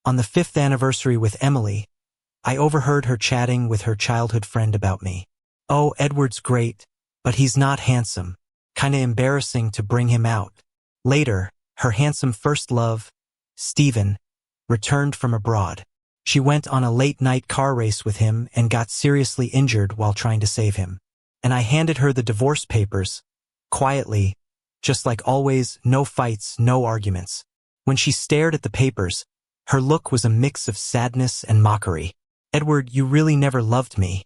On the 5th anniversary with Emily, I overheard her chatting with her childhood friend about me. "Oh, Edward's great, but he's not handsome. Kinda embarrassing to bring him out." Later, her handsome first love, Stephen, returned from abroad. She went on a late-night car race with him and got seriously injured while trying to save him. And I handed her the divorce papers, quietly, just like always, no fights, no arguments. When she stared at the papers, her look was a mix of sadness and mockery. "Edward, you really never loved me,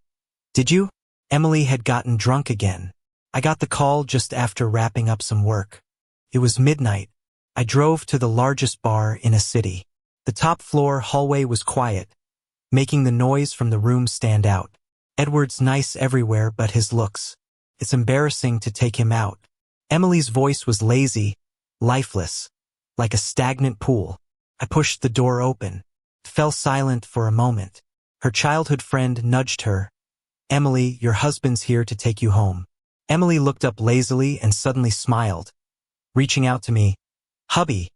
did you?" Emily had gotten drunk again. I got the call just after wrapping up some work. It was midnight. I drove to the largest bar in a city. The top floor hallway was quiet, making the noise from the room stand out. "Edward's nice everywhere but his looks. It's embarrassing to take him out." Emily's voice was lazy, lifeless, like a stagnant pool. I pushed the door open, fell silent for a moment. Her childhood friend nudged her. "Emily, your husband's here to take you home." Emily looked up lazily and suddenly smiled, reaching out to me. "Hubby,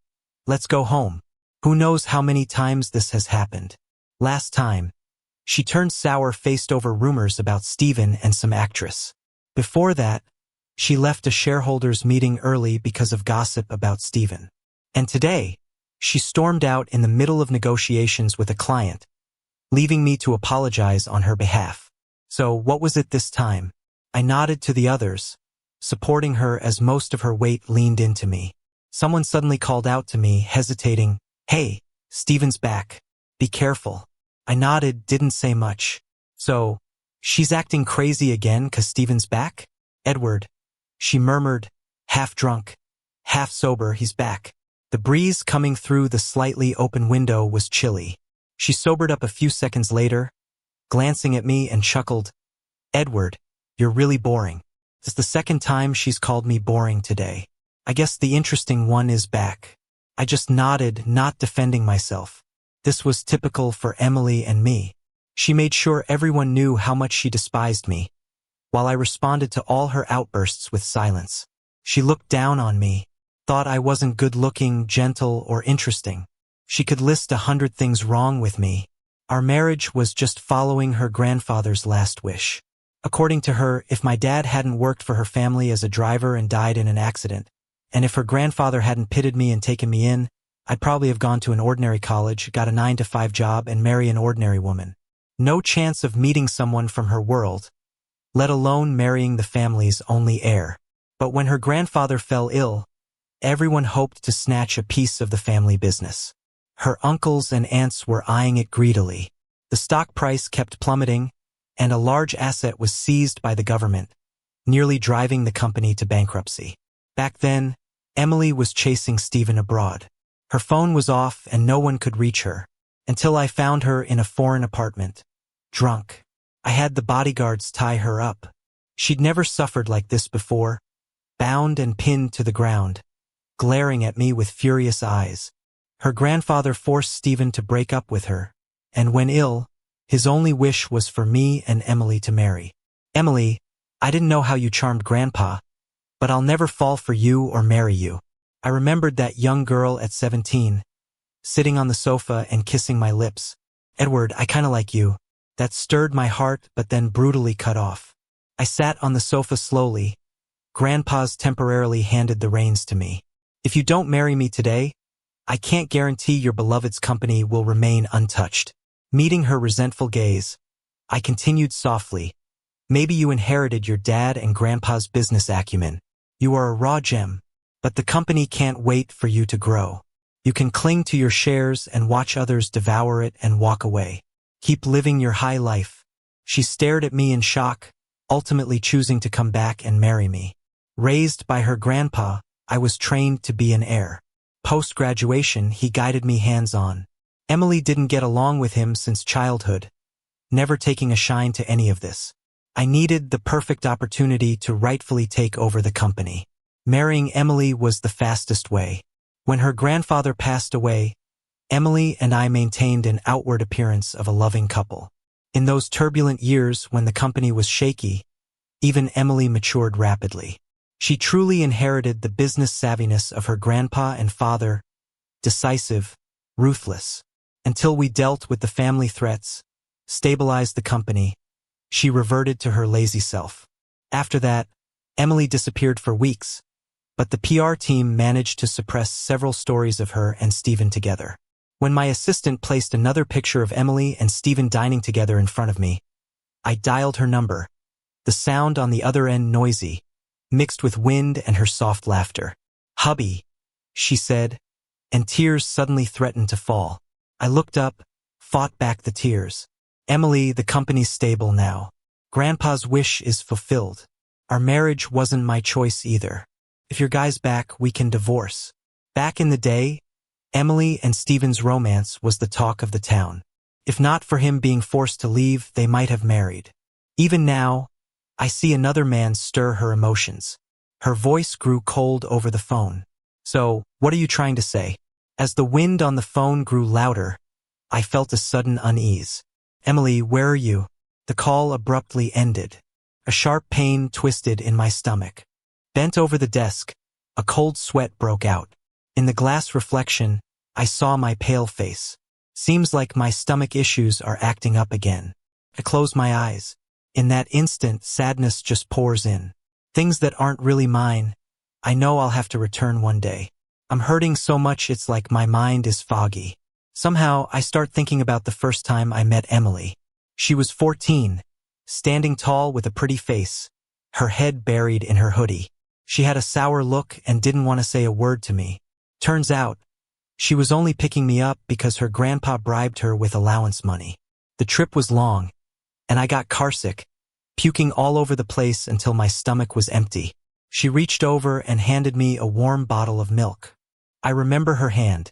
let's go home." Who knows how many times this has happened. Last time, she turned sour-faced over rumors about Stephen and some actress. Before that, she left a shareholders' meeting early because of gossip about Stephen. And today, she stormed out in the middle of negotiations with a client, leaving me to apologize on her behalf. So what was it this time? I nodded to the others, supporting her as most of her weight leaned into me. Someone suddenly called out to me, hesitating, "Hey, Stephen's back. Be careful." I nodded, didn't say much. "So, she's acting crazy again 'cause Stephen's back?" "Edward," she murmured, half drunk, half sober, "he's back." The breeze coming through the slightly open window was chilly. She sobered up a few seconds later, glancing at me, and chuckled. "Edward, you're really boring." It's the second time she's called me boring today. I guess the interesting one is back. I just nodded, not defending myself. This was typical for Emily and me. She made sure everyone knew how much she despised me, while I responded to all her outbursts with silence. She looked down on me, thought I wasn't good-looking, gentle, or interesting. She could list 100 things wrong with me. Our marriage was just following her grandfather's last wish. According to her, if my dad hadn't worked for her family as a driver and died in an accident, and if her grandfather hadn't pitted me and taken me in, I'd probably have gone to an ordinary college, got a 9-to-5 job, and marry an ordinary woman. No chance of meeting someone from her world, let alone marrying the family's only heir. But when her grandfather fell ill, everyone hoped to snatch a piece of the family business. Her uncles and aunts were eyeing it greedily. The stock price kept plummeting, and a large asset was seized by the government, nearly driving the company to bankruptcy. Back then, Emily was chasing Stephen abroad. Her phone was off and no one could reach her, until I found her in a foreign apartment, drunk. I had the bodyguards tie her up. She'd never suffered like this before, bound and pinned to the ground, glaring at me with furious eyes. Her grandfather forced Stephen to break up with her, and when ill, his only wish was for me and Emily to marry. "Emily, I didn't know how you charmed Grandpa, but I'll never fall for you or marry you." I remembered that young girl at 17, sitting on the sofa and kissing my lips. "Edward, I kinda like you." That stirred my heart, but then brutally cut off. I sat on the sofa slowly. Grandpa's temporarily handed the reins to me. "If you don't marry me today, I can't guarantee your beloved's company will remain untouched." Meeting her resentful gaze, I continued softly. "Maybe you inherited your dad and Grandpa's business acumen. You are a raw gem, but the company can't wait for you to grow. You can cling to your shares and watch others devour it and walk away. Keep living your high life." She stared at me in shock, ultimately choosing to come back and marry me. Raised by her grandpa, I was trained to be an heir. Post-graduation, he guided me hands-on. Emily didn't get along with him since childhood, never taking a shine to any of this. I needed the perfect opportunity to rightfully take over the company. Marrying Emily was the fastest way. When her grandfather passed away, Emily and I maintained an outward appearance of a loving couple. In those turbulent years when the company was shaky, even Emily matured rapidly. She truly inherited the business savviness of her grandpa and father, decisive, ruthless. Until we dealt with the family threats, stabilized the company, she reverted to her lazy self. After that, Emily disappeared for weeks, but the PR team managed to suppress several stories of her and Stephen together. When my assistant placed another picture of Emily and Stephen dining together in front of me, I dialed her number, the sound on the other end noisy, mixed with wind and her soft laughter. "Hubby," she said, and tears suddenly threatened to fall. I looked up, fought back the tears. "Emily, the company's stable now. Grandpa's wish is fulfilled. Our marriage wasn't my choice either. If your guy's back, we can divorce." Back in the day, Emily and Stephen's romance was the talk of the town. If not for him being forced to leave, they might have married. Even now, I see another man stir her emotions. Her voice grew cold over the phone. "So, what are you trying to say?" As the wind on the phone grew louder, I felt a sudden unease. "Emily, where are you?" The call abruptly ended. A sharp pain twisted in my stomach. Bent over the desk, a cold sweat broke out. In the glass reflection, I saw my pale face. Seems like my stomach issues are acting up again. I closed my eyes. In that instant, sadness just pours in. Things that aren't really mine. I know I'll have to return one day. I'm hurting so much it's like my mind is foggy. Somehow, I start thinking about the first time I met Emily. She was 14, standing tall with a pretty face, her head buried in her hoodie. She had a sour look and didn't want to say a word to me. Turns out, she was only picking me up because her grandpa bribed her with allowance money. The trip was long, and I got carsick, puking all over the place until my stomach was empty. She reached over and handed me a warm bottle of milk. I remember her hand.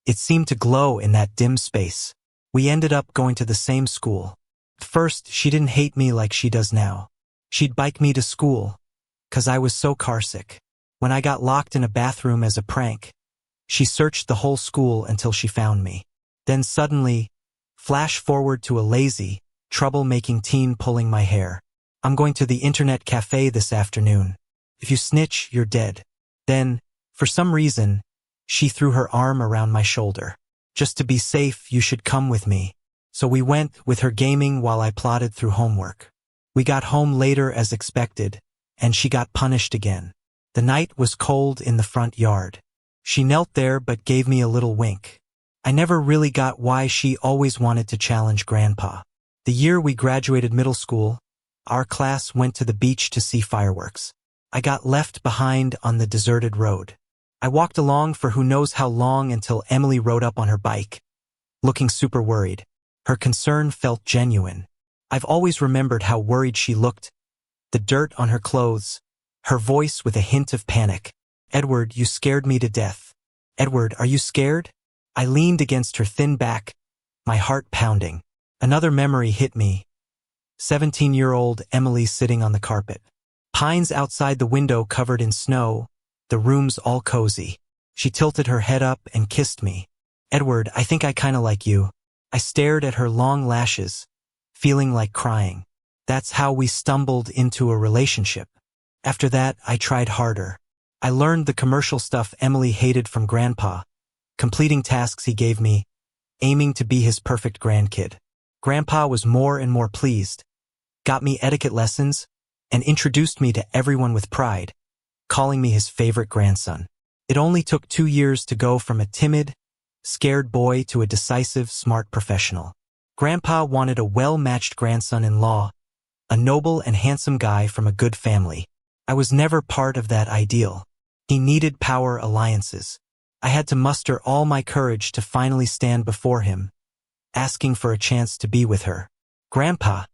It seemed to glow in that dim space. We ended up going to the same school. At first, she didn't hate me like she does now. She'd bike me to school, 'cause I was so carsick. When I got locked in a bathroom as a prank, she searched the whole school until she found me. Then suddenly, flash forward to a lazy, trouble-making teen pulling my hair. "I'm going to the internet cafe this afternoon. If you snitch, you're dead." Then, for some reason, she threw her arm around my shoulder. "Just to be safe, you should come with me." So we went, with her gaming while I plodded through homework. We got home later as expected, and she got punished again. The night was cold in the front yard. She knelt there but gave me a little wink. I never really got why she always wanted to challenge Grandpa. The year we graduated middle school, our class went to the beach to see fireworks. I got left behind on the deserted road. I walked along for who knows how long until Emily rode up on her bike, looking super worried. Her concern felt genuine. I've always remembered how worried she looked, the dirt on her clothes, her voice with a hint of panic. "Edward, you scared me to death." "Edward, are you scared?" I leaned against her thin back, my heart pounding. Another memory hit me. 17-year-old Emily sitting on the carpet. Pines outside the window covered in snow, the room's all cozy. She tilted her head up and kissed me. "Edward, I think I kinda like you." I stared at her long lashes, feeling like crying. That's how we stumbled into a relationship. After that, I tried harder. I learned the commercial stuff Emily hated from Grandpa, completing tasks he gave me, aiming to be his perfect grandkid. Grandpa was more and more pleased, got me etiquette lessons, and introduced me to everyone with pride, calling me his favorite grandson. It only took 2 years to go from a timid, scared boy to a decisive, smart professional. Grandpa wanted a well-matched grandson-in-law, a noble and handsome guy from a good family. I was never part of that ideal. He needed power alliances. I had to muster all my courage to finally stand before him, asking for a chance to be with her. "Grandpa,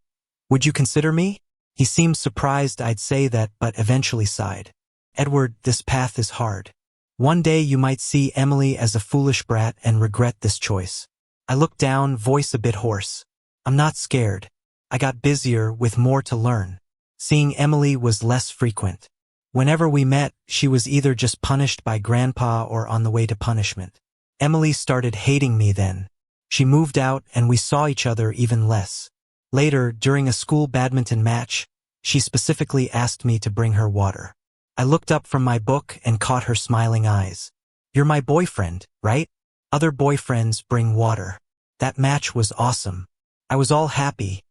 would you consider me?" He seemed surprised I'd say that, but eventually sighed. "Edward, this path is hard. One day you might see Emily as a foolish brat and regret this choice." I looked down, voice a bit hoarse. "I'm not scared. I got busier with more to learn." Seeing Emily was less frequent. Whenever we met, she was either just punished by Grandpa or on the way to punishment. Emily started hating me then. She moved out and we saw each other even less. Later, during a school badminton match, she specifically asked me to bring her water. I looked up from my book and caught her smiling eyes. "You're my boyfriend, right? Other boyfriends bring water." That match was awesome. I was all happy,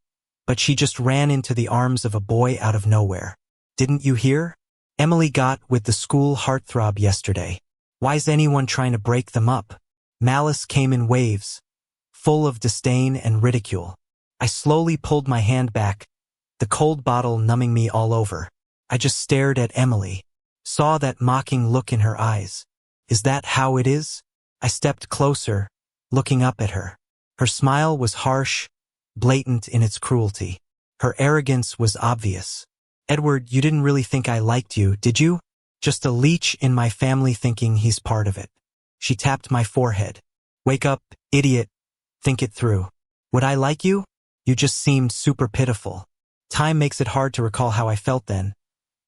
but she just ran into the arms of a boy out of nowhere. Didn't you hear? Emily got with the school heartthrob yesterday. Why's anyone trying to break them up? Malice came in waves, full of disdain and ridicule. I slowly pulled my hand back, the cold bottle numbing me all over. I just stared at Emily, saw that mocking look in her eyes. Is that how it is? I stepped closer, looking up at her. Her smile was harsh, blatant in its cruelty. Her arrogance was obvious. Edward, you didn't really think I liked you, did you? Just a leech in my family thinking he's part of it. She tapped my forehead. Wake up, idiot. Think it through. Would I like you? You just seemed super pitiful. Time makes it hard to recall how I felt then,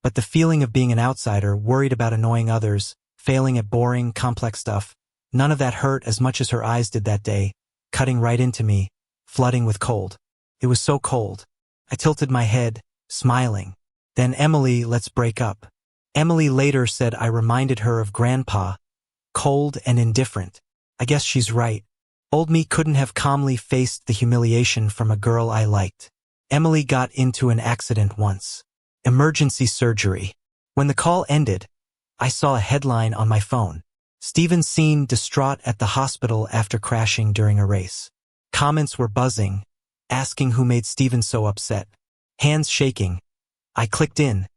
but the feeling of being an outsider, worried about annoying others, failing at boring, complex stuff, none of that hurt as much as her eyes did that day, cutting right into me, flooding with cold. It was so cold. I tilted my head, smiling. Then Emily, let's break up. Emily later said I reminded her of Grandpa, cold and indifferent. I guess she's right. Old me couldn't have calmly faced the humiliation from a girl I liked. Emily got into an accident once. Emergency surgery. When the call ended, I saw a headline on my phone. Stephen seen distraught at the hospital after crashing during a race. Comments were buzzing, asking who made Stephen so upset. Hands shaking. I clicked in,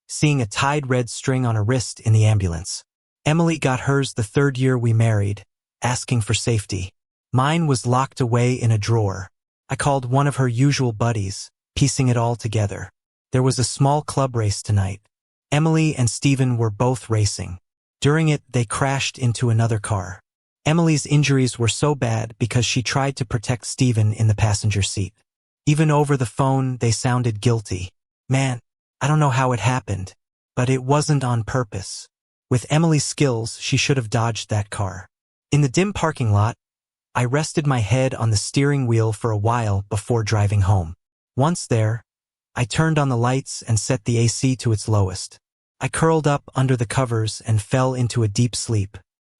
seeing a tied red string on her wrist in the ambulance. Emily got hers the 3rd year we married, asking for safety. Mine was locked away in a drawer. I called one of her usual buddies, piecing it all together. There was a small club race tonight. Emily and Stephen were both racing. During it, they crashed into another car. Emily's injuries were so bad because she tried to protect Stephen in the passenger seat. Even over the phone, they sounded guilty. Man, I don't know how it happened, but it wasn't on purpose. With Emily's skills, she should have dodged that car. In the dim parking lot, I rested my head on the steering wheel for a while before driving home. Once there, I turned on the lights and set the AC to its lowest. I curled up under the covers and fell into a deep sleep.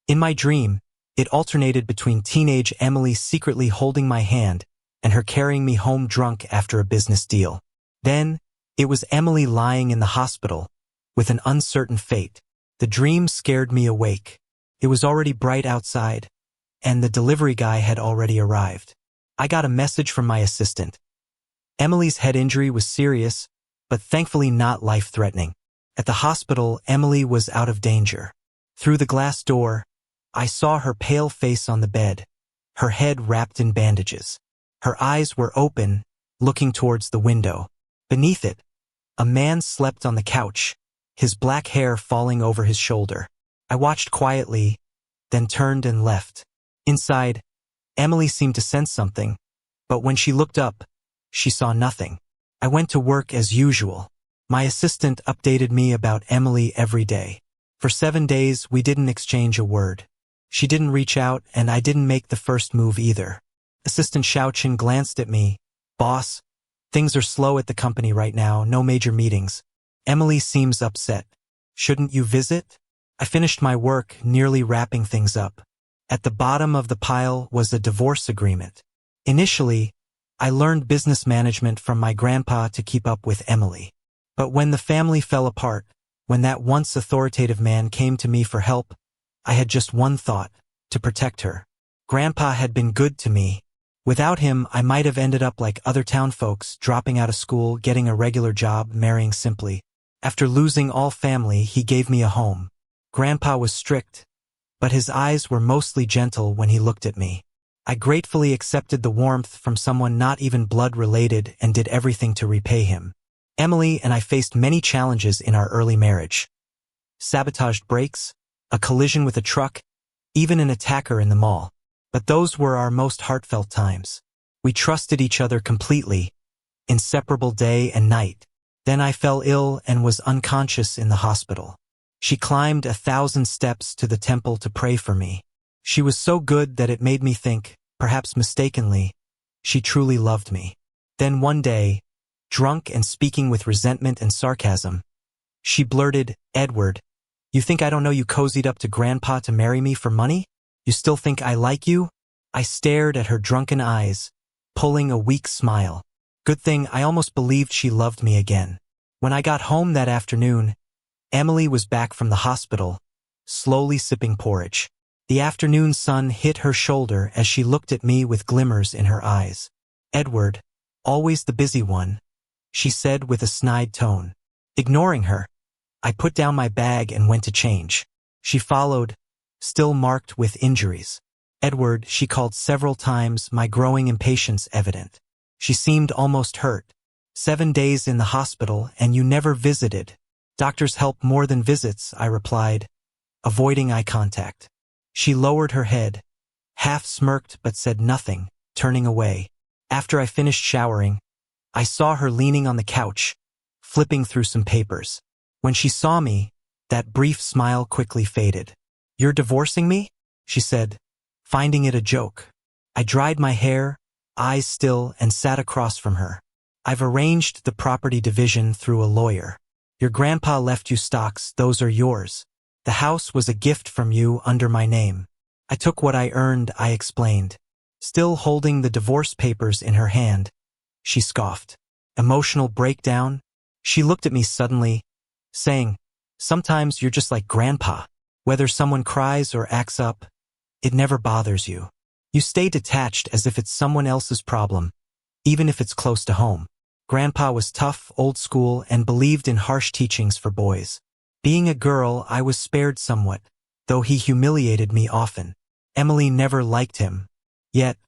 In my dream, it alternated between teenage Emily secretly holding my hand and her carrying me home drunk after a business deal. Then, it was Emily lying in the hospital with an uncertain fate. The dream scared me awake. It was already bright outside, and the delivery guy had already arrived. I got a message from my assistant. Emily's head injury was serious, but thankfully not life-threatening. At the hospital, Emily was out of danger. Through the glass door, I saw her pale face on the bed, her head wrapped in bandages. Her eyes were open, looking towards the window. Beneath it, a man slept on the couch, his black hair falling over his shoulder. I watched quietly, then turned and left. Inside, Emily seemed to sense something, but when she looked up, she saw nothing. I went to work as usual. My assistant updated me about Emily every day. For 7 days, we didn't exchange a word. She didn't reach out, and I didn't make the first move either. Assistant Xiaoqin glanced at me. Boss, things are slow at the company right now, no major meetings. Emily seems upset. Shouldn't you visit? I finished my work, nearly wrapping things up. At the bottom of the pile was a divorce agreement. Initially, I learned business management from my grandpa to keep up with Emily. But when the family fell apart, when that once authoritative man came to me for help, I had just one thought: to protect her. Grandpa had been good to me. Without him, I might have ended up like other town folks, dropping out of school, getting a regular job, marrying simply. After losing all family, he gave me a home. Grandpa was strict, but his eyes were mostly gentle when he looked at me. I gratefully accepted the warmth from someone not even blood-related and did everything to repay him. Emily and I faced many challenges in our early marriage. Sabotaged brakes, a collision with a truck, even an attacker in the mall. But those were our most heartfelt times. We trusted each other completely, inseparable day and night. Then I fell ill and was unconscious in the hospital. She climbed 1,000 steps to the temple to pray for me. She was so good that it made me think, perhaps mistakenly, she truly loved me. Then one day, drunk and speaking with resentment and sarcasm, she blurted, "Edward, you think I don't know you cozied up to Grandpa to marry me for money? You still think I like you?" I stared at her drunken eyes, pulling a weak smile. Good thing I almost believed she loved me again. When I got home that afternoon, Emily was back from the hospital, slowly sipping porridge. The afternoon sun hit her shoulder as she looked at me with glimmers in her eyes. "Edward, always the busy one," she said with a snide tone. Ignoring her, I put down my bag and went to change. She followed, still marked with injuries. "Edward," she called several times, my growing impatience evident. She seemed almost hurt. "7 days in the hospital and you never visited." "Doctors help more than visits," I replied, avoiding eye contact. She lowered her head, half smirked but said nothing, turning away. After I finished showering, I saw her leaning on the couch, flipping through some papers. When she saw me, that brief smile quickly faded. "You're divorcing me?" she said, finding it a joke. I dried my hair, eyes still, and sat across from her. "I've arranged the property division through a lawyer. Your grandpa left you stocks, those are yours. The house was a gift from you under my name. I took what I earned," I explained. Still holding the divorce papers in her hand, she scoffed. "Emotional breakdown?" She looked at me suddenly, saying, "Sometimes you're just like Grandpa. Whether someone cries or acts up, it never bothers you. You stay detached as if it's someone else's problem, even if it's close to home." Grandpa was tough, old school, and believed in harsh teachings for boys. Being a girl, I was spared somewhat, though he humiliated me often. Emily never liked him. Yet,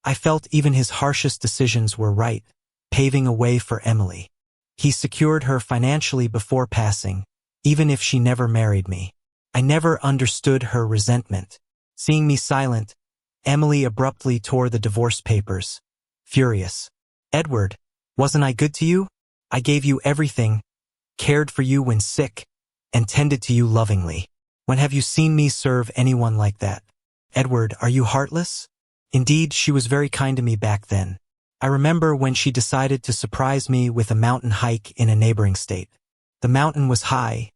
I felt even his harshest decisions were right, paving a way for Emily. He secured her financially before passing, even if she never married me. I never understood her resentment. Seeing me silent, Emily abruptly tore the divorce papers, furious. "Edward, wasn't I good to you? I gave you everything, cared for you when sick, and tended to you lovingly. When have you seen me serve anyone like that? Edward, are you heartless?" Indeed, she was very kind to me back then. I remember when she decided to surprise me with a mountain hike in a neighboring state. The mountain was high.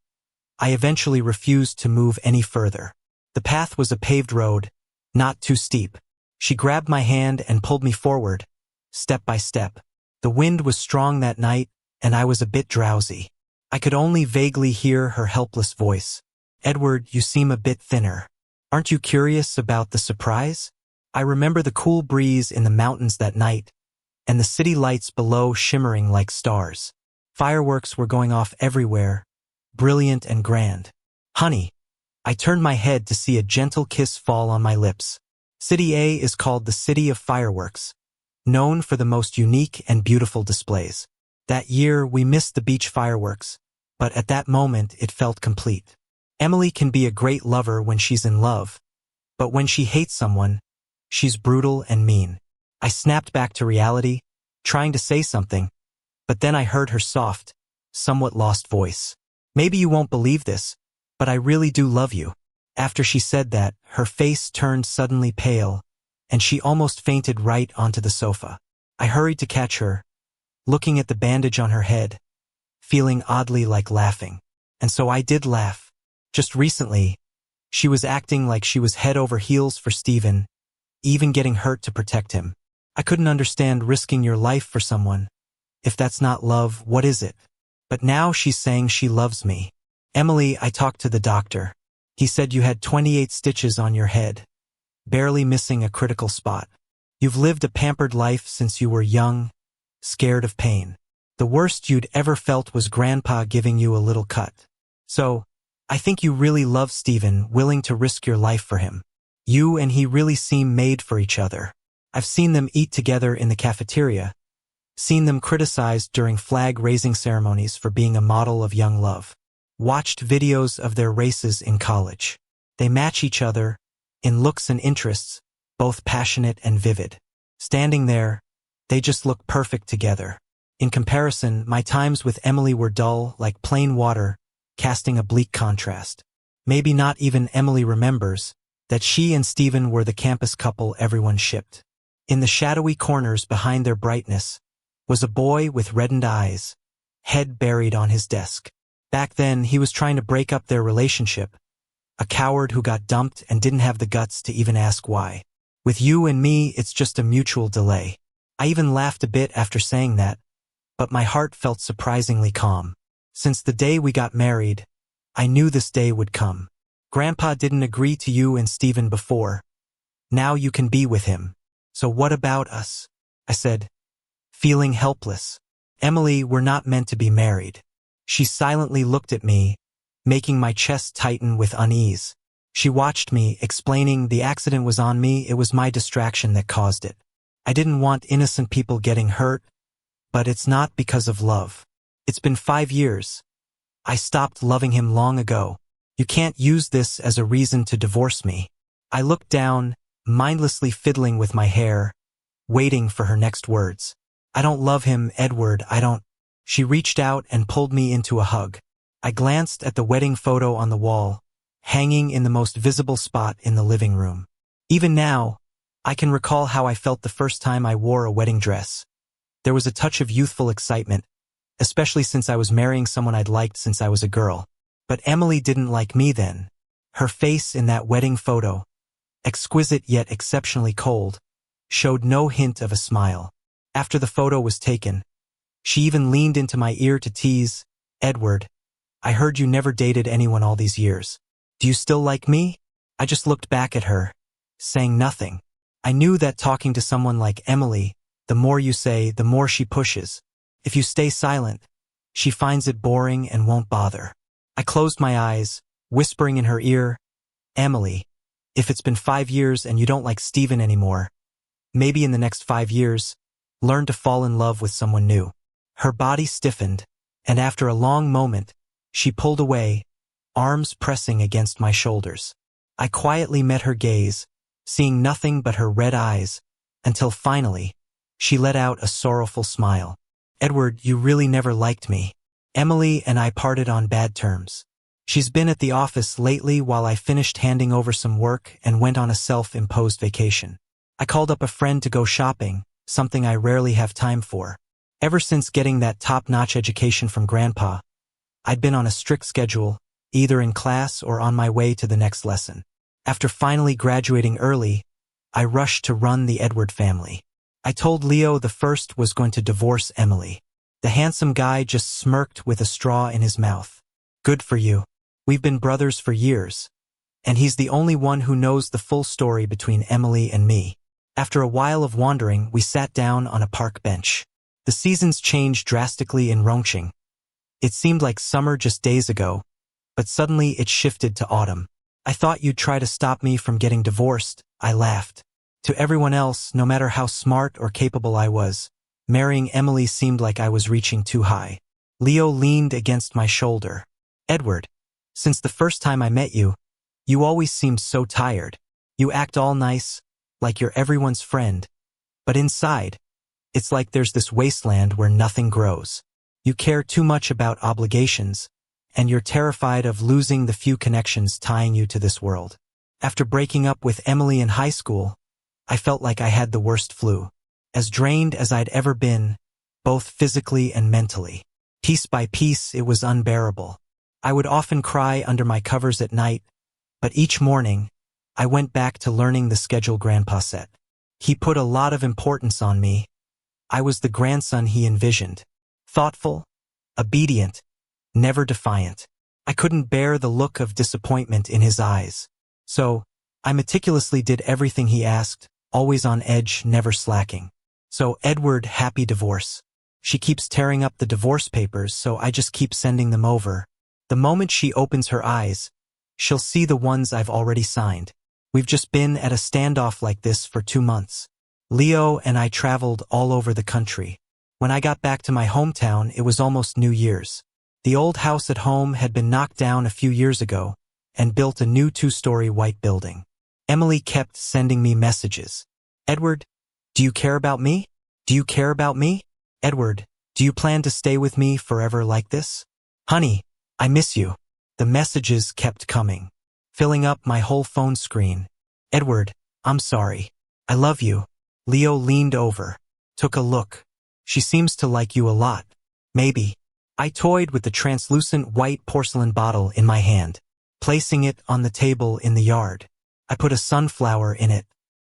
I eventually refused to move any further. The path was a paved road, not too steep. She grabbed my hand and pulled me forward, step by step. The wind was strong that night, and I was a bit drowsy. I could only vaguely hear her helpless voice. "Edward, you seem a bit thinner. Aren't you curious about the surprise?" I remember the cool breeze in the mountains that night, and the city lights below shimmering like stars. Fireworks were going off everywhere, brilliant and grand. "Honey," I turned my head to see a gentle kiss fall on my lips. City A is called the City of Fireworks, known for the most unique and beautiful displays. That year, we missed the beach fireworks, but at that moment, it felt complete. Emily can be a great lover when she's in love, but when she hates someone, she's brutal and mean. I snapped back to reality, trying to say something, but then I heard her soft, somewhat lost voice. "Maybe you won't believe this, but I really do love you." After she said that, her face turned suddenly pale, and she almost fainted right onto the sofa. I hurried to catch her, looking at the bandage on her head, feeling oddly like laughing. And so I did laugh. Just recently, she was acting like she was head over heels for Stephen, even getting hurt to protect him. I couldn't understand risking your life for someone. If that's not love, what is it? But now she's saying she loves me. "Emily, I talked to the doctor. He said you had 28 stitches on your head, barely missing a critical spot. You've lived a pampered life since you were young, scared of pain. The worst you'd ever felt was Grandpa giving you a little cut. So, I think you really love Stephen, willing to risk your life for him. You and he really seem made for each other. I've seen them eat together in the cafeteria, seen them criticized during flag-raising ceremonies for being a model of young love. Watched videos of their races in college. They match each other, in looks and interests, both passionate and vivid. Standing there, they just look perfect together. In comparison, my times with Emily were dull, like plain water, casting a bleak contrast. Maybe not even Emily remembers that she and Stephen were the campus couple everyone shipped. In the shadowy corners behind their brightness was a boy with reddened eyes, head buried on his desk. Back then, he was trying to break up their relationship, a coward who got dumped and didn't have the guts to even ask why. With you and me, it's just a mutual delay. I even laughed a bit after saying that, but my heart felt surprisingly calm. Since the day we got married, I knew this day would come. Grandpa didn't agree to you and Stephen before. Now you can be with him. So what about us? I said, feeling helpless. Emily, we're not meant to be married. She silently looked at me, making my chest tighten with unease. She watched me, explaining the accident was on me, it was my distraction that caused it. I didn't want innocent people getting hurt, but it's not because of love. It's been 5 years. I stopped loving him long ago. You can't use this as a reason to divorce me. I looked down, mindlessly fiddling with my hair, waiting for her next words. I don't love him, Edward, I don't. She reached out and pulled me into a hug. I glanced at the wedding photo on the wall, hanging in the most visible spot in the living room. Even now, I can recall how I felt the first time I wore a wedding dress. There was a touch of youthful excitement, especially since I was marrying someone I'd liked since I was a girl. But Emily didn't like me then. Her face in that wedding photo, exquisite yet exceptionally cold, showed no hint of a smile. After the photo was taken, she even leaned into my ear to tease, Edward, I heard you never dated anyone all these years. Do you still like me? I just looked back at her, saying nothing. I knew that talking to someone like Emily, the more you say, the more she pushes. If you stay silent, she finds it boring and won't bother. I closed my eyes, whispering in her ear, Emily, if it's been 5 years and you don't like Stephen anymore, maybe in the next 5 years, learn to fall in love with someone new. Her body stiffened, and after a long moment, she pulled away, arms pressing against my shoulders. I quietly met her gaze, seeing nothing but her red eyes, until finally, she let out a sorrowful smile. Edward, you really never liked me. Emily and I parted on bad terms. She's been at the office lately while I finished handing over some work and went on a self-imposed vacation. I called up a friend to go shopping, something I rarely have time for. Ever since getting that top-notch education from Grandpa, I'd been on a strict schedule, either in class or on my way to the next lesson. After finally graduating early, I rushed to run the Edward family. I told Leo the first was going to divorce Emily. The handsome guy just smirked with a straw in his mouth. Good for you. We've been brothers for years, and he's the only one who knows the full story between Emily and me. After a while of wandering, we sat down on a park bench. The seasons changed drastically in Rongqing. It seemed like summer just days ago, but suddenly it shifted to autumn. I thought you'd try to stop me from getting divorced, I laughed. To everyone else, no matter how smart or capable I was, marrying Emily seemed like I was reaching too high. Leo leaned against my shoulder. Edward, since the first time I met you, you always seemed so tired. You act all nice, like you're everyone's friend, but inside, it's like there's this wasteland where nothing grows. You care too much about obligations, and you're terrified of losing the few connections tying you to this world. After breaking up with Emily in high school, I felt like I had the worst flu. As drained as I'd ever been, both physically and mentally. Piece by piece, it was unbearable. I would often cry under my covers at night, but each morning, I went back to learning the schedule Grandpa set. He put a lot of importance on me. I was the grandson he envisioned. Thoughtful, obedient, never defiant. I couldn't bear the look of disappointment in his eyes. So, I meticulously did everything he asked, always on edge, never slacking. So, Edward, happy divorce. She keeps tearing up the divorce papers, so I just keep sending them over. The moment she opens her eyes, she'll see the ones I've already signed. We've just been at a standoff like this for 2 months. Leo and I traveled all over the country. When I got back to my hometown, it was almost New Year's. The old house at home had been knocked down a few years ago and built a new 2-story white building. Emily kept sending me messages. Edward, do you care about me? Do you care about me? Edward, do you plan to stay with me forever like this? Honey, I miss you. The messages kept coming, filling up my whole phone screen. Edward, I'm sorry. I love you. Leo leaned over, took a look. She seems to like you a lot. Maybe. I toyed with the translucent white porcelain bottle in my hand, placing it on the table in the yard. I put a sunflower in it,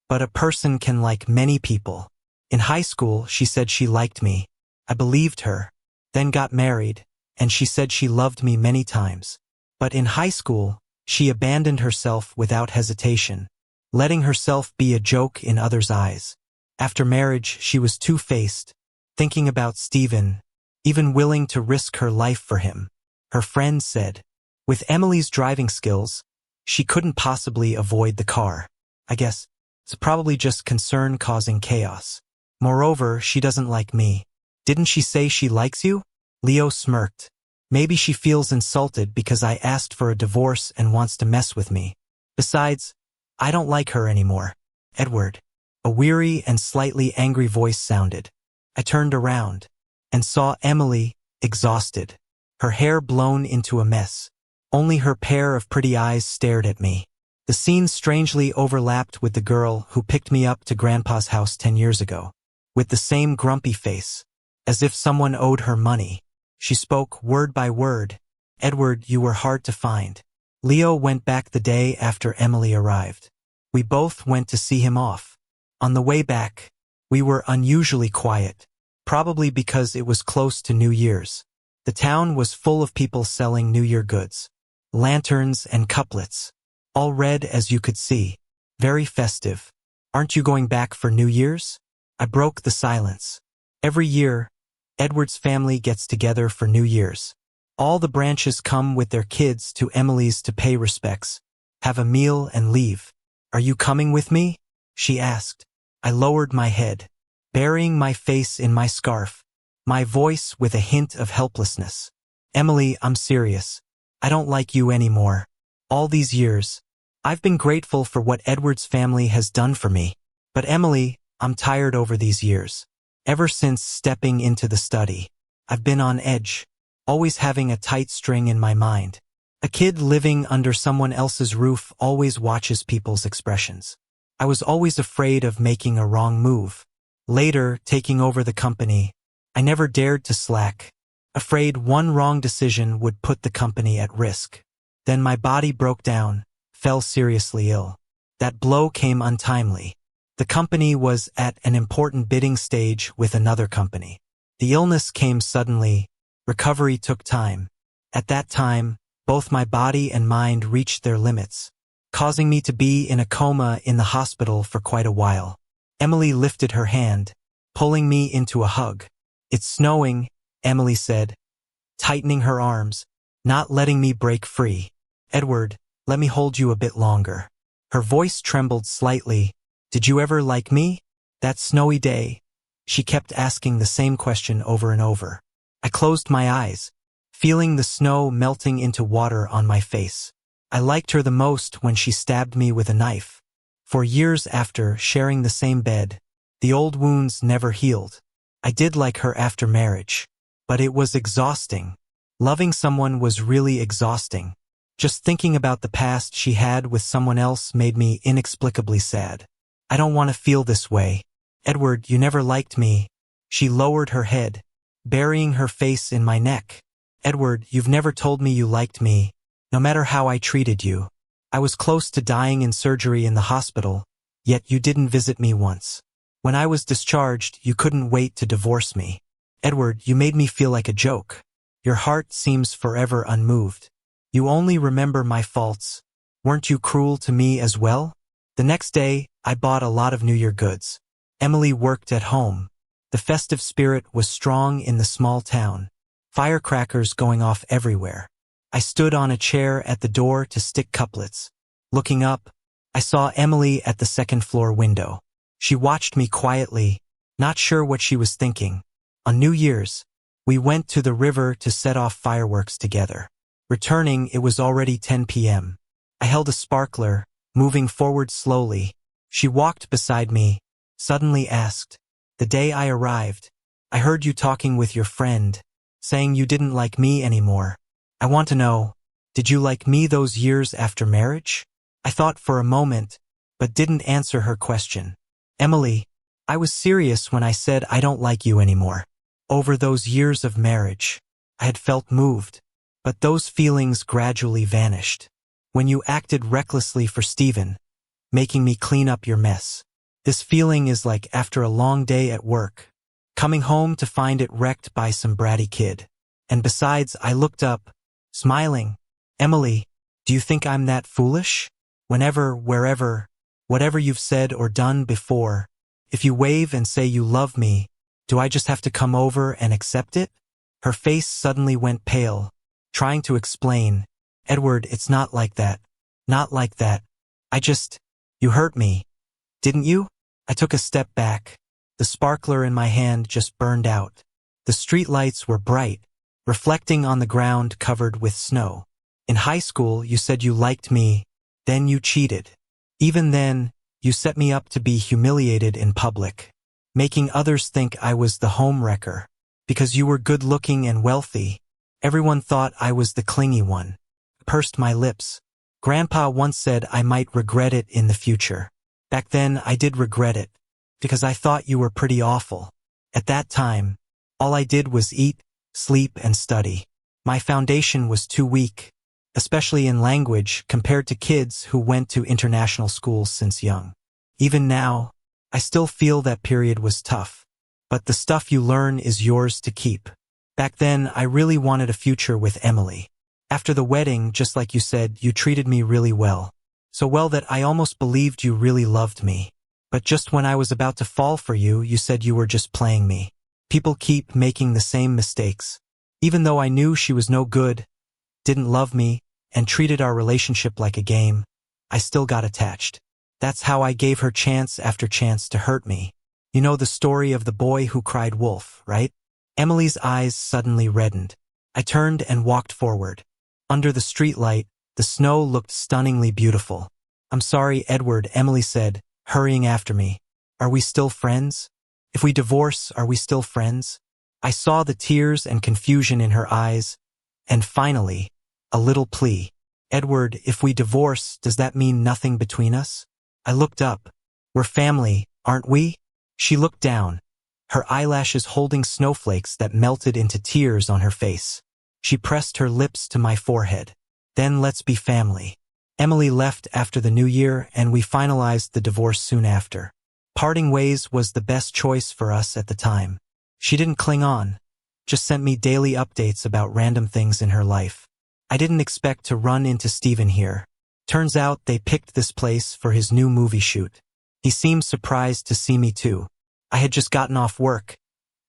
But a person can like many people. In high school, she said she liked me. I believed her. Then got married, and she said she loved me many times. But in high school, she abandoned herself without hesitation, letting herself be a joke in others' eyes. After marriage, she was two-faced, thinking about Steven, even willing to risk her life for him. Her friends said, with Emily's driving skills, she couldn't possibly avoid the car. I guess it's probably just concern causing chaos. Moreover, she doesn't like me. Didn't she say she likes you? Leo smirked. Maybe she feels insulted because I asked for a divorce and wants to mess with me. Besides, I don't like her anymore. Edward. A weary and slightly angry voice sounded. I turned around and saw Emily, exhausted, her hair blown into a mess. Only her pair of pretty eyes stared at me. The scene strangely overlapped with the girl who picked me up to Grandpa's house 10 years ago. With the same grumpy face, as if someone owed her money. She spoke word by word. Edward, you were hard to find. Leo went back the day after Emily arrived. We both went to see him off. On the way back, we were unusually quiet, probably because it was close to New Year's. The town was full of people selling New Year goods, lanterns and couplets, all red as you could see, very festive. Aren't you going back for New Year's? I broke the silence. Every year, Edward's family gets together for New Year's. All the branches come with their kids to Emily's to pay respects, have a meal and leave. Are you coming with me? She asked. I lowered my head, burying my face in my scarf, my voice with a hint of helplessness. Emily, I'm serious. I don't like you anymore. All these years, I've been grateful for what Edward's family has done for me. But Emily, I'm tired over these years. Ever since stepping into the study, I've been on edge, always having a tight string in my mind. A kid living under someone else's roof always watches people's expressions. I was always afraid of making a wrong move. Later, taking over the company, I never dared to slack, afraid one wrong decision would put the company at risk. Then my body broke down, fell seriously ill. That blow came untimely. The company was at an important bidding stage with another company. The illness came suddenly. Recovery took time. At that time, both my body and mind reached their limits, causing me to be in a coma in the hospital for quite a while. Emily lifted her hand, pulling me into a hug. It's snowing, Emily said, tightening her arms, not letting me break free. Edward, let me hold you a bit longer. Her voice trembled slightly. Did you ever like me? That snowy day? She kept asking the same question over and over. I closed my eyes, feeling the snow melting into water on my face. I liked her the most when she stabbed me with a knife. For years after sharing the same bed, the old wounds never healed. I did like her after marriage, but it was exhausting. Loving someone was really exhausting. Just thinking about the past she had with someone else made me inexplicably sad. I don't want to feel this way. Edward, you never liked me. She lowered her head, burying her face in my neck. Edward, you've never told me you liked me, no matter how I treated you. I was close to dying in surgery in the hospital, yet you didn't visit me once. When I was discharged, you couldn't wait to divorce me. Edward, you made me feel like a joke. Your heart seems forever unmoved. You only remember my faults. Weren't you cruel to me as well? The next day, I bought a lot of New Year goods. Emily worked at home. The festive spirit was strong in the small town. Firecrackers going off everywhere. I stood on a chair at the door to stick couplets. Looking up, I saw Emily at the second-floor window. She watched me quietly, not sure what she was thinking. On New Year's, we went to the river to set off fireworks together. Returning, it was already 10 p.m. I held a sparkler, moving forward slowly. She walked beside me, suddenly asked, the day I arrived, I heard you talking with your friend, saying you didn't like me anymore. I want to know, did you like me those years after marriage? I thought for a moment, but didn't answer her question. Emily, I was serious when I said I don't like you anymore. Over those years of marriage, I had felt moved, but those feelings gradually vanished. When you acted recklessly for Steven, making me clean up your mess. This feeling is like after a long day at work, coming home to find it wrecked by some bratty kid. And besides, I looked up, smiling. Emily, do you think I'm that foolish? Whenever, wherever, whatever you've said or done before, if you wave and say you love me, do I just have to come over and accept it? Her face suddenly went pale, trying to explain. Edward, it's not like that. Not like that. You hurt me. Didn't you? I took a step back. The sparkler in my hand just burned out. The streetlights were bright, reflecting on the ground covered with snow. In high school, you said you liked me, then you cheated. Even then, you set me up to be humiliated in public, making others think I was the homewrecker. Because you were good-looking and wealthy, everyone thought I was the clingy one. I pursed my lips. Grandpa once said I might regret it in the future. Back then, I did regret it, because I thought you were pretty awful. At that time, all I did was eat, sleep, and study. My foundation was too weak, especially in language compared to kids who went to international schools since young. Even now, I still feel that period was tough, but the stuff you learn is yours to keep. Back then, I really wanted a future with Emily. After the wedding, just like you said, you treated me really well. So well that I almost believed you really loved me. But just when I was about to fall for you, you said you were just playing me. People keep making the same mistakes. Even though I knew she was no good, didn't love me, and treated our relationship like a game, I still got attached. That's how I gave her chance after chance to hurt me. You know the story of the boy who cried wolf, right? Emily's eyes suddenly reddened. I turned and walked forward. Under the streetlight, the snow looked stunningly beautiful. I'm sorry, Edward, Emily said, hurrying after me. Are we still friends? If we divorce, are we still friends? I saw the tears and confusion in her eyes, and finally, a little plea. Edward, if we divorce, does that mean nothing between us? I looked up. We're family, aren't we? She looked down, her eyelashes holding snowflakes that melted into tears on her face. She pressed her lips to my forehead. Then let's be family. Emily left after the new year, and we finalized the divorce soon after. Parting ways was the best choice for us at the time. She didn't cling on, just sent me daily updates about random things in her life. I didn't expect to run into Steven here. Turns out they picked this place for his new movie shoot. He seemed surprised to see me too. I had just gotten off work,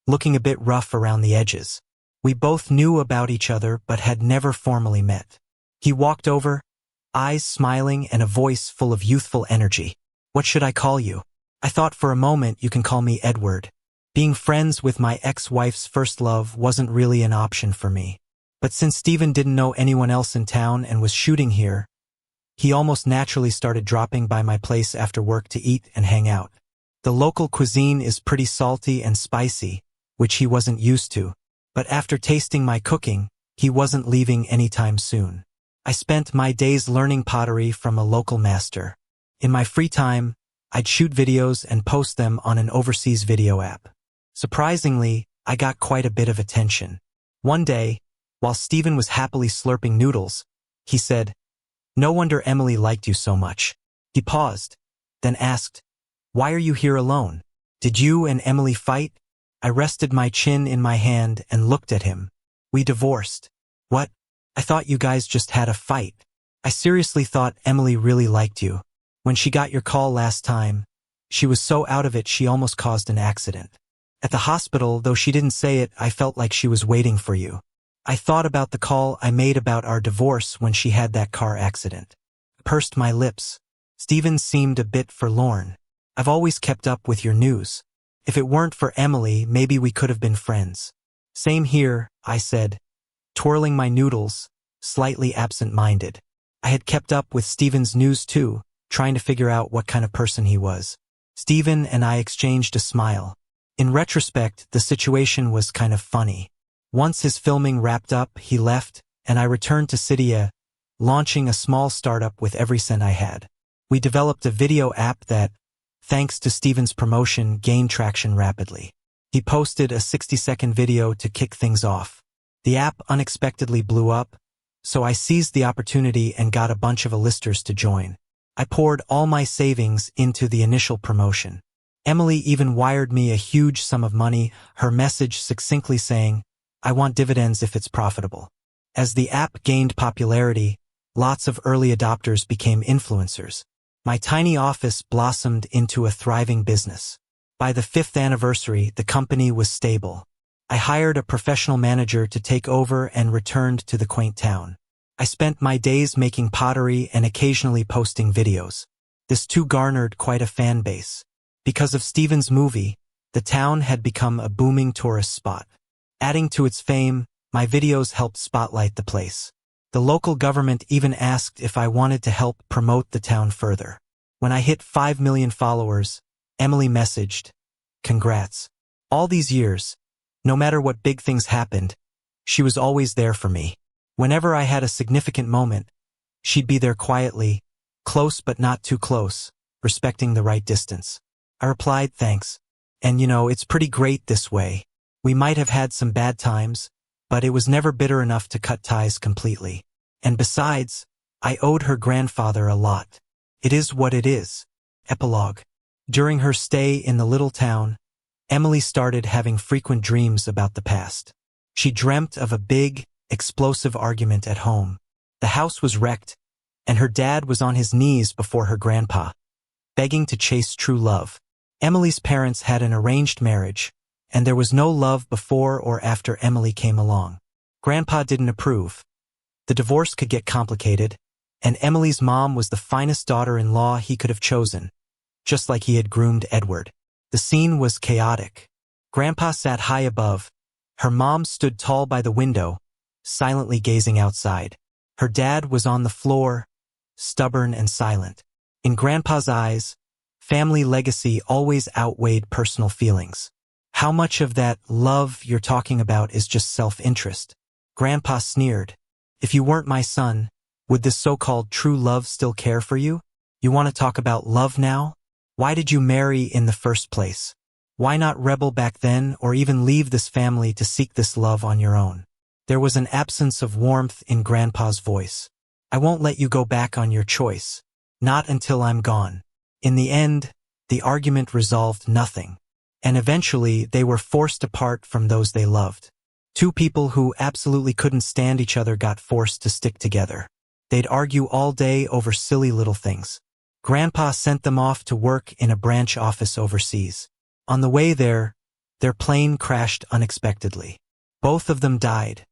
looking a bit rough around the edges. We both knew about each other but had never formally met. He walked over, eyes smiling and a voice full of youthful energy. What should I call you? I thought for a moment you can call me Edward. Being friends with my ex-wife's first love wasn't really an option for me. But since Steven didn't know anyone else in town and was shooting here, he almost naturally started dropping by my place after work to eat and hang out. The local cuisine is pretty salty and spicy, which he wasn't used to. But after tasting my cooking, he wasn't leaving anytime soon. I spent my days learning pottery from a local master. In my free time, I'd shoot videos and post them on an overseas video app. Surprisingly, I got quite a bit of attention. One day, while Steven was happily slurping noodles, he said, "No wonder Emily liked you so much." He paused, then asked, "Why are you here alone? Did you and Emily fight?" I rested my chin in my hand and looked at him. "We divorced." "What? I thought you guys just had a fight." "I seriously thought Emily really liked you. When she got your call last time, she was so out of it she almost caused an accident. At the hospital, though she didn't say it, I felt like she was waiting for you. I thought about the call I made about our divorce when she had that car accident." I pursed my lips. Steven seemed a bit forlorn. "I've always kept up with your news. If it weren't for Emily, maybe we could have been friends." "Same here," I said, twirling my noodles, slightly absent-minded. I had kept up with Steven's news too, trying to figure out what kind of person he was. Steven and I exchanged a smile. In retrospect, the situation was kind of funny. Once his filming wrapped up, he left, and I returned to Cydia, launching a small startup with every cent I had. We developed a video app that, thanks to Steven's promotion, gained traction rapidly. He posted a 60-second video to kick things off. The app unexpectedly blew up, so I seized the opportunity and got a bunch of A-listers to join. I poured all my savings into the initial promotion. Emily even wired me a huge sum of money, her message succinctly saying, "I want dividends if it's profitable." As the app gained popularity, lots of early adopters became influencers. My tiny office blossomed into a thriving business. By the 5th anniversary, the company was stable. I hired a professional manager to take over and returned to the quaint town. I spent my days making pottery and occasionally posting videos. This too garnered quite a fan base. Because of Steven's movie, the town had become a booming tourist spot. Adding to its fame, my videos helped spotlight the place. The local government even asked if I wanted to help promote the town further. When I hit 5 million followers, Emily messaged, "Congrats." All these years, no matter what big things happened, she was always there for me. Whenever I had a significant moment, she'd be there quietly, close but not too close, respecting the right distance. I replied, "Thanks. And it's pretty great this way. We might have had some bad times, but it was never bitter enough to cut ties completely. And besides, I owed her grandfather a lot. It is what it is." Epilogue. During her stay in the little town, Emily started having frequent dreams about the past. She dreamt of a big, explosive argument at home. The house was wrecked, and her dad was on his knees before her grandpa, begging to chase true love. Emily's parents had an arranged marriage, and there was no love before or after Emily came along. Grandpa didn't approve. The divorce could get complicated, and Emily's mom was the finest daughter-in-law he could have chosen, just like he had groomed Edward. The scene was chaotic. Grandpa sat high above. Her mom stood tall by the window, silently gazing outside. Her dad was on the floor, stubborn and silent. In Grandpa's eyes, family legacy always outweighed personal feelings. "How much of that love you're talking about is just self-interest?" Grandpa sneered. "If you weren't my son, would this so-called true love still care for you? You want to talk about love now? Why did you marry in the first place? Why not rebel back then or even leave this family to seek this love on your own?" There was an absence of warmth in Grandpa's voice. "I won't let you go back on your choice. Not until I'm gone." In the end, the argument resolved nothing, and eventually they were forced apart from those they loved. Two people who absolutely couldn't stand each other got forced to stick together. They'd argue all day over silly little things. Grandpa sent them off to work in a branch office overseas. On the way there, their plane crashed unexpectedly. Both of them died,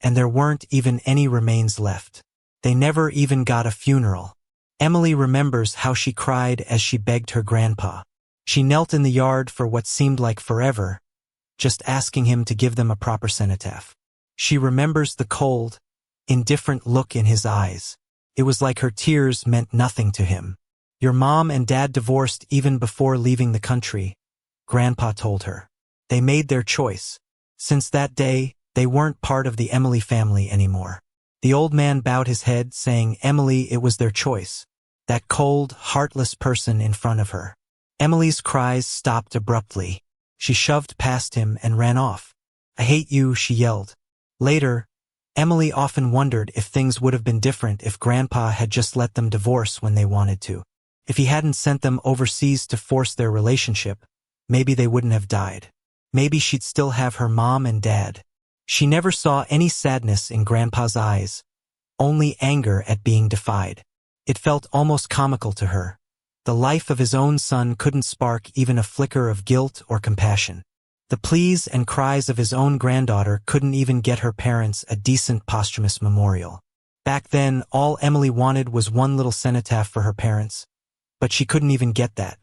and there weren't even any remains left. They never even got a funeral. Emily remembers how she cried as she begged her grandpa. She knelt in the yard for what seemed like forever, just asking him to give them a proper cenotaph. She remembers the cold, indifferent look in his eyes. It was like her tears meant nothing to him. "Your mom and dad divorced even before leaving the country," Grandpa told her. "They made their choice. Since that day, they weren't part of the Emily family anymore." The old man bowed his head, saying, "Emily, it was their choice." That cold, heartless person in front of her. Emily's cries stopped abruptly. She shoved past him and ran off. "I hate you," she yelled. Later, Emily often wondered if things would have been different if Grandpa had just let them divorce when they wanted to. If he hadn't sent them overseas to force their relationship, maybe they wouldn't have died. Maybe she'd still have her mom and dad. She never saw any sadness in Grandpa's eyes, only anger at being defied. It felt almost comical to her. The life of his own son couldn't spark even a flicker of guilt or compassion. The pleas and cries of his own granddaughter couldn't even get her parents a decent posthumous memorial. Back then, all Emily wanted was one little cenotaph for her parents, but she couldn't even get that.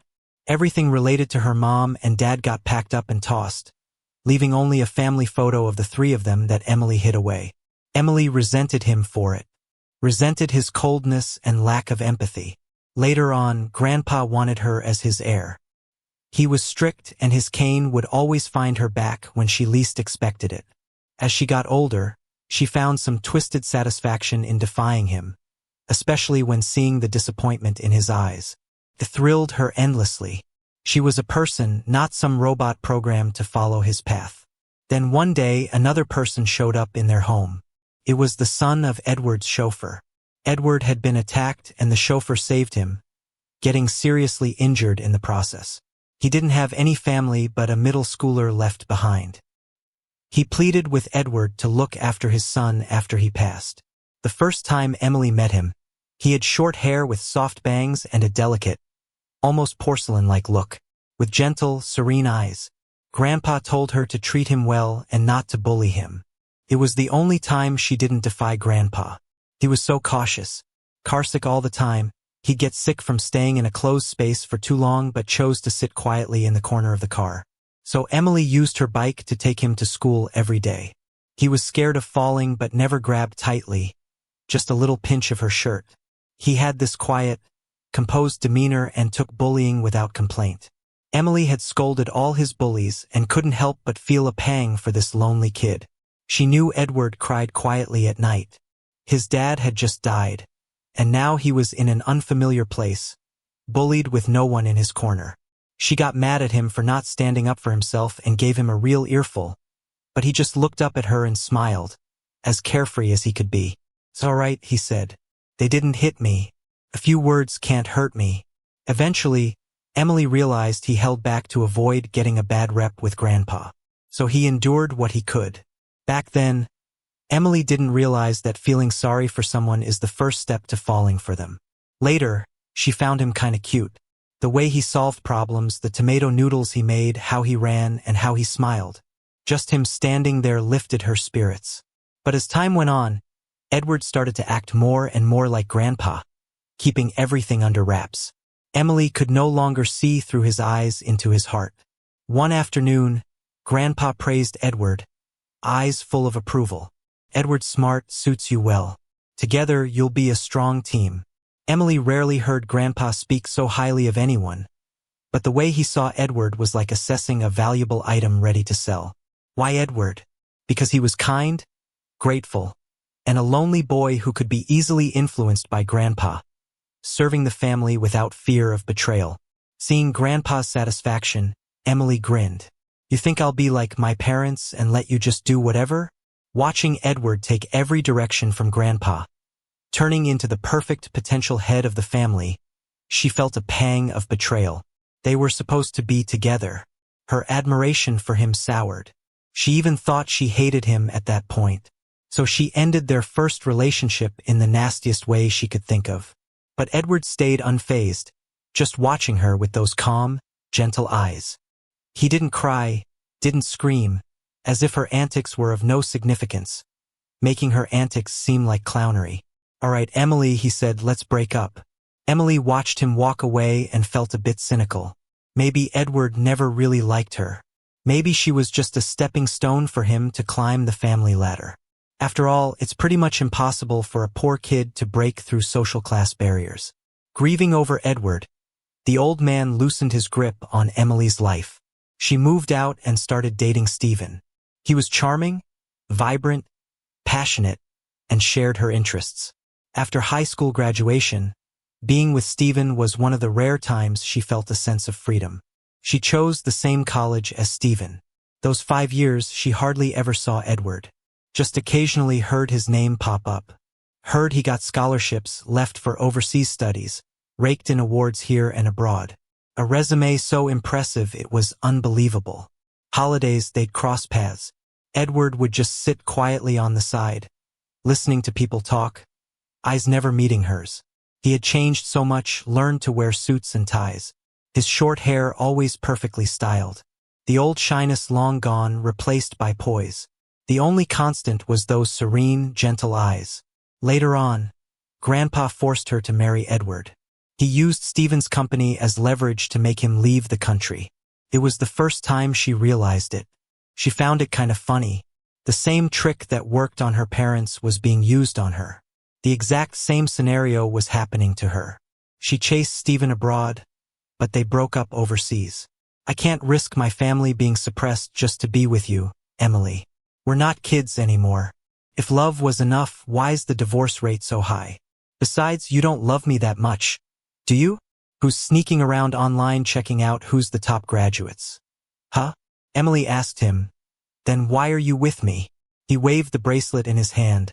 Everything related to her mom and dad got packed up and tossed, leaving only a family photo of the three of them that Emily hid away. Emily resented him for it, resented his coldness and lack of empathy. Later on, Grandpa wanted her as his heir. He was strict, and his cane would always find her back when she least expected it. As she got older, she found some twisted satisfaction in defying him, especially when seeing the disappointment in his eyes. It thrilled her endlessly. She was a person, not some robot programmed to follow his path. Then one day, another person showed up in their home. It was the son of Edward's chauffeur. Edward had been attacked and the chauffeur saved him, getting seriously injured in the process. He didn't have any family but a middle schooler left behind. He pleaded with Edward to look after his son after he passed. The first time Emily met him, he had short hair with soft bangs and a delicate, almost porcelain-like look, with gentle, serene eyes. Grandpa told her to treat him well and not to bully him. It was the only time she didn't defy Grandpa. He was so cautious. Carsick all the time. He'd get sick from staying in a closed space for too long but chose to sit quietly in the corner of the car. So Emily used her bike to take him to school every day. He was scared of falling but never grabbed tightly, just a little pinch of her shirt. He had this quiet, composed demeanor and took bullying without complaint. Emily had scolded all his bullies and couldn't help but feel a pang for this lonely kid. She knew Edward cried quietly at night. His dad had just died, and now he was in an unfamiliar place, bullied with no one in his corner. She got mad at him for not standing up for himself and gave him a real earful, but he just looked up at her and smiled, as carefree as he could be. "It's all right," he said. "They didn't hit me. A few words can't hurt me." Eventually, Emily realized he held back to avoid getting a bad rep with Grandpa, so he endured what he could. Back then, Emily didn't realize that feeling sorry for someone is the first step to falling for them. Later, she found him kinda cute. The way he solved problems, the tomato noodles he made, how he ran, and how he smiled. Just him standing there lifted her spirits. But as time went on, Edward started to act more and more like Grandpa, keeping everything under wraps. Emily could no longer see through his eyes into his heart. One afternoon, Grandpa praised Edward, eyes full of approval. "Edward's smart, suits you well. Together, you'll be a strong team." Emily rarely heard Grandpa speak so highly of anyone, but the way he saw Edward was like assessing a valuable item ready to sell. Why Edward? Because he was kind, grateful, and a lonely boy who could be easily influenced by Grandpa, serving the family without fear of betrayal. Seeing Grandpa's satisfaction, Emily grinned. "You think I'll be like my parents and let you just do whatever?" Watching Edward take every direction from Grandpa, turning into the perfect potential head of the family, she felt a pang of betrayal. They were supposed to be together. Her admiration for him soured. She even thought she hated him at that point. So she ended their first relationship in the nastiest way she could think of. But Edward stayed unfazed, just watching her with those calm, gentle eyes. He didn't cry, didn't scream, as if her antics were of no significance, making her antics seem like clownery. "All right, Emily," he said, "let's break up." Emily watched him walk away and felt a bit cynical. Maybe Edward never really liked her. Maybe she was just a stepping stone for him to climb the family ladder. After all, it's pretty much impossible for a poor kid to break through social class barriers. Grieving over Edward, the old man loosened his grip on Emily's life. She moved out and started dating Stephen. He was charming, vibrant, passionate, and shared her interests. After high school graduation, being with Stephen was one of the rare times she felt a sense of freedom. She chose the same college as Stephen. Those 5 years, she hardly ever saw Edward. Just occasionally heard his name pop up. Heard he got scholarships, left for overseas studies, raked in awards here and abroad. A resume so impressive it was unbelievable. Holidays, they'd cross paths. Edward would just sit quietly on the side, listening to people talk, eyes never meeting hers. He had changed so much, learned to wear suits and ties. His short hair always perfectly styled. The old shyness long gone, replaced by poise. The only constant was those serene, gentle eyes. Later on, Grandpa forced her to marry Edward. He used Stephen's company as leverage to make him leave the country. It was the first time she realized it. She found it kind of funny. The same trick that worked on her parents was being used on her. The exact same scenario was happening to her. She chased Stephen abroad, but they broke up overseas. "I can't risk my family being suppressed just to be with you, Emily. We're not kids anymore. If love was enough, why's the divorce rate so high? Besides, you don't love me that much, do you? Who's sneaking around online checking out who's the top graduates?" "Huh?" Emily asked him. "Then why are you with me?" He waved the bracelet in his hand.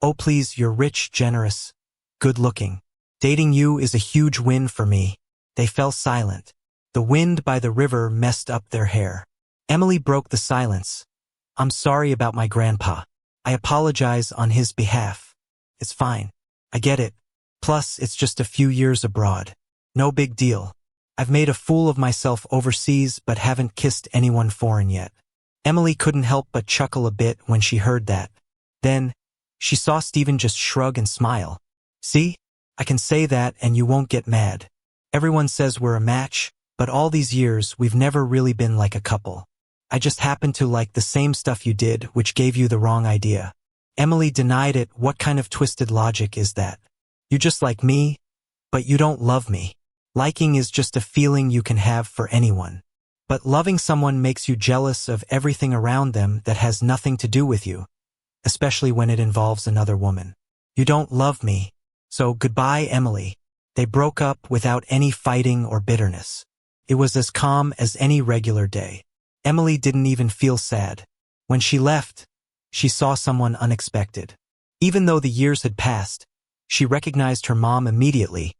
"Oh please, you're rich, generous, good-looking. Dating you is a huge win for me." They fell silent. The wind by the river messed up their hair. Emily broke the silence. I'm sorry about my grandpa. I apologize on his behalf. It's fine. I get it. Plus, it's just a few years abroad. No big deal. I've made a fool of myself overseas but haven't kissed anyone foreign yet. Emily couldn't help but chuckle a bit when she heard that. Then, she saw Stephen just shrug and smile. See? I can say that and you won't get mad. Everyone says we're a match, but all these years we've never really been like a couple. I just happen to like the same stuff you did, which gave you the wrong idea. Emily denied it. What kind of twisted logic is that? You just like me, but you don't love me. Liking is just a feeling you can have for anyone. But loving someone makes you jealous of everything around them that has nothing to do with you, especially when it involves another woman. You don't love me. So goodbye, Emily. They broke up without any fighting or bitterness. It was as calm as any regular day. Emily didn't even feel sad. When she left, she saw someone unexpected. Even though the years had passed, she recognized her mom immediately,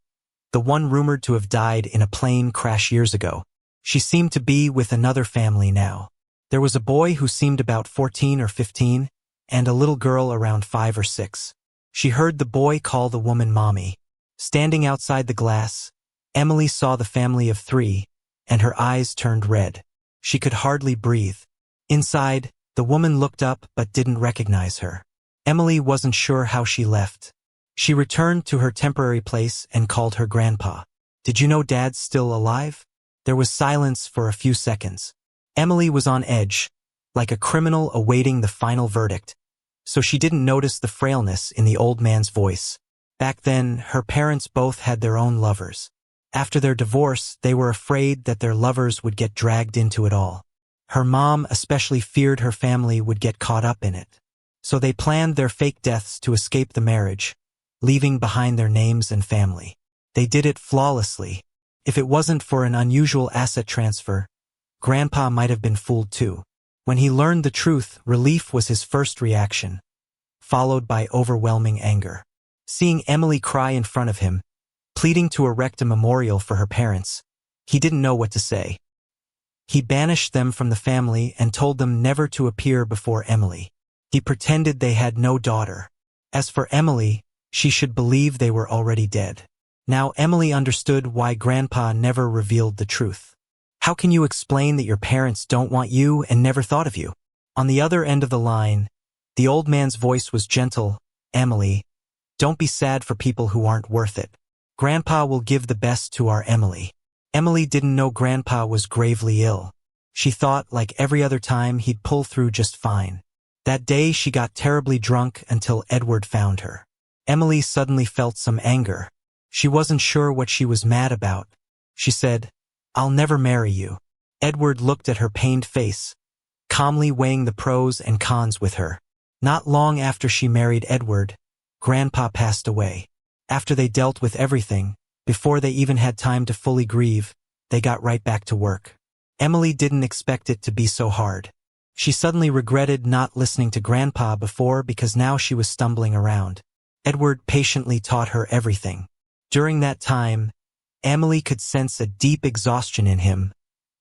the one rumored to have died in a plane crash years ago. She seemed to be with another family now. There was a boy who seemed about 14 or 15, and a little girl around 5 or 6. She heard the boy call the woman mommy. Standing outside the glass, Emily saw the family of 3, and her eyes turned red. She could hardly breathe. Inside, the woman looked up but didn't recognize her. Emily wasn't sure how she left. She returned to her temporary place and called her grandpa. Did you know Dad's still alive? There was silence for a few seconds. Emily was on edge, like a criminal awaiting the final verdict, so she didn't notice the frailness in the old man's voice. Back then, her parents both had their own lovers. After their divorce, they were afraid that their lovers would get dragged into it all. Her mom especially feared her family would get caught up in it. So they planned their fake deaths to escape the marriage, leaving behind their names and family. They did it flawlessly. If it wasn't for an unusual asset transfer, Grandpa might have been fooled too. When he learned the truth, relief was his first reaction, followed by overwhelming anger. Seeing Emily cry in front of him, pleading to erect a memorial for her parents, he didn't know what to say. He banished them from the family and told them never to appear before Emily. He pretended they had no daughter. As for Emily, she should believe they were already dead. Now Emily understood why Grandpa never revealed the truth. How can you explain that your parents don't want you and never thought of you? On the other end of the line, the old man's voice was gentle. Emily, don't be sad for people who aren't worth it. Grandpa will give the best to our Emily. Emily didn't know Grandpa was gravely ill. She thought, like every other time, he'd pull through just fine. That day she got terribly drunk until Edward found her. Emily suddenly felt some anger. She wasn't sure what she was mad about. She said, I'll never marry you. Edward looked at her pained face, calmly weighing the pros and cons with her. Not long after she married Edward, Grandpa passed away. After they dealt with everything, before they even had time to fully grieve, they got right back to work. Emily didn't expect it to be so hard. She suddenly regretted not listening to Grandpa before because now she was stumbling around. Edward patiently taught her everything. During that time, Emily could sense a deep exhaustion in him,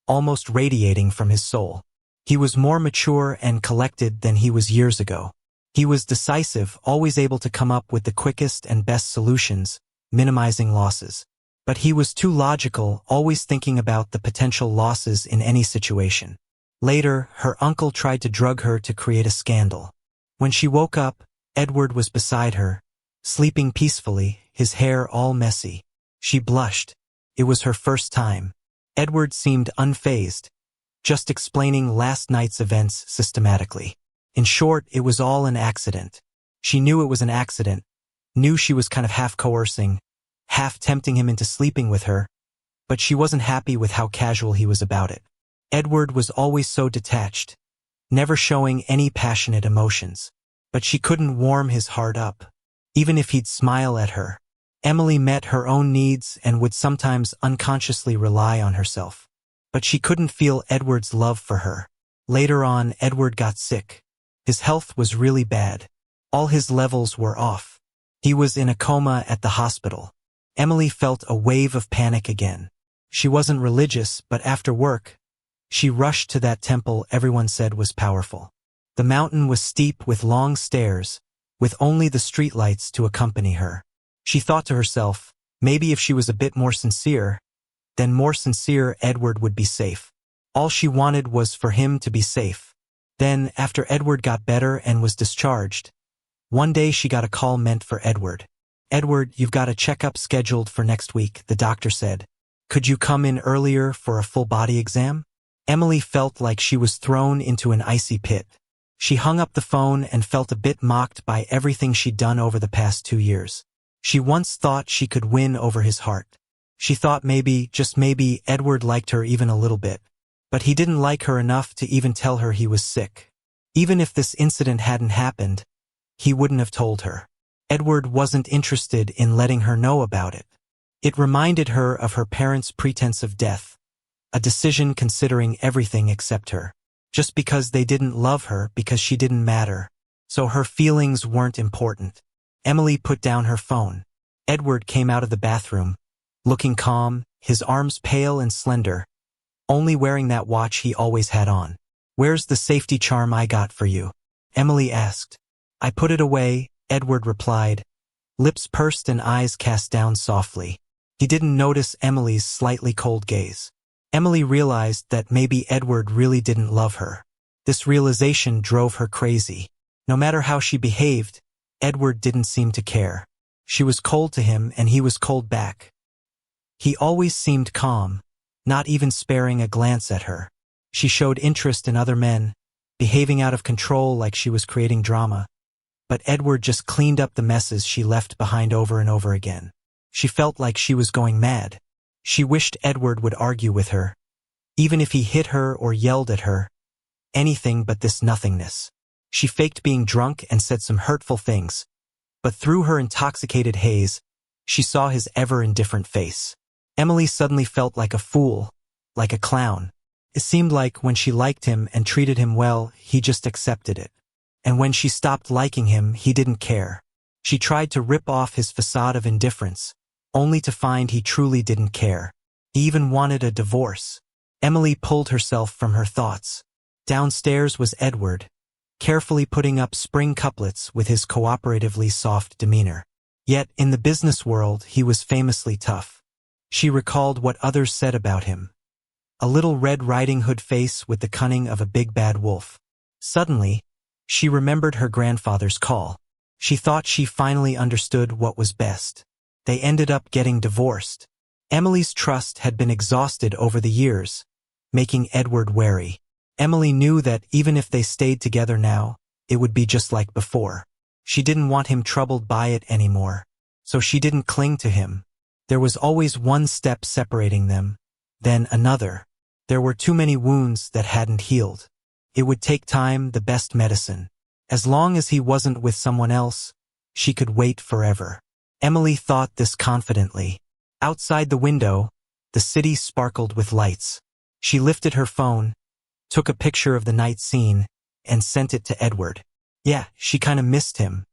almost radiating from his soul. He was more mature and collected than he was years ago. He was decisive, always able to come up with the quickest and best solutions, minimizing losses. But he was too logical, always thinking about the potential losses in any situation. Later, her uncle tried to drug her to create a scandal. When she woke up, Edward was beside her, sleeping peacefully, his hair all messy. She blushed. It was her first time. Edward seemed unfazed, just explaining last night's events systematically. In short, it was all an accident. She knew it was an accident, knew she was kind of half coercing, half tempting him into sleeping with her, but she wasn't happy with how casual he was about it. Edward was always so detached, never showing any passionate emotions, but she couldn't warm his heart up, even if he'd smile at her. Emily met her own needs and would sometimes unconsciously rely on herself, but she couldn't feel Edward's love for her. Later on, Edward got sick. His health was really bad. All his levels were off. He was in a coma at the hospital. Emily felt a wave of panic again. She wasn't religious, but after work, she rushed to that temple everyone said was powerful. The mountain was steep with long stairs, with only the streetlights to accompany her. She thought to herself, maybe if she was a bit more sincere, then more sincere Edward would be safe. All she wanted was for him to be safe. Then, after Edward got better and was discharged, one day she got a call meant for Edward. "Edward, you've got a checkup scheduled for next week," the doctor said. "Could you come in earlier for a full-body exam?" Emily felt like she was thrown into an icy pit. She hung up the phone and felt a bit mocked by everything she'd done over the past 2 years. She once thought she could win over his heart. She thought maybe, just maybe, Edward liked her even a little bit. But he didn't like her enough to even tell her he was sick. Even if this incident hadn't happened, he wouldn't have told her. Edward wasn't interested in letting her know about it. It reminded her of her parents' pretense of death, a decision considering everything except her. Just because they didn't love her, because she didn't matter. So her feelings weren't important. Emily put down her phone. Edward came out of the bathroom, looking calm, his arms pale and slender, only wearing that watch he always had on. "Where's the safety charm I got for you?" Emily asked. "I put it away," Edward replied, lips pursed and eyes cast down softly. He didn't notice Emily's slightly cold gaze. Emily realized that maybe Edward really didn't love her. This realization drove her crazy. No matter how she behaved, Edward didn't seem to care. She was cold to him and he was cold back. He always seemed calm, not even sparing a glance at her. She showed interest in other men, behaving out of control like she was creating drama. But Edward just cleaned up the messes she left behind over and over again. She felt like she was going mad. She wished Edward would argue with her, even if he hit her or yelled at her. Anything but this nothingness. She faked being drunk and said some hurtful things, but through her intoxicated haze, she saw his ever-indifferent face. Emily suddenly felt like a fool, like a clown. It seemed like when she liked him and treated him well, he just accepted it. And when she stopped liking him, he didn't care. She tried to rip off his facade of indifference, only to find he truly didn't care. He even wanted a divorce. Emily pulled herself from her thoughts. Downstairs was Edward, carefully putting up spring couplets with his cooperatively soft demeanor. Yet, in the business world, he was famously tough. She recalled what others said about him. A little Red Riding Hood face with the cunning of a big bad wolf. Suddenly, she remembered her grandfather's call. She thought she finally understood what was best. They ended up getting divorced. Emily's trust had been exhausted over the years, making Edward wary. Emily knew that even if they stayed together now, it would be just like before. She didn't want him troubled by it anymore, so she didn't cling to him. There was always one step separating them, then another. There were too many wounds that hadn't healed. It would take time, the best medicine. As long as he wasn't with someone else, she could wait forever. Emily thought this confidently. Outside the window, the city sparkled with lights. She lifted her phone, took a picture of the night scene, and sent it to Edward. Yeah, she kinda missed him.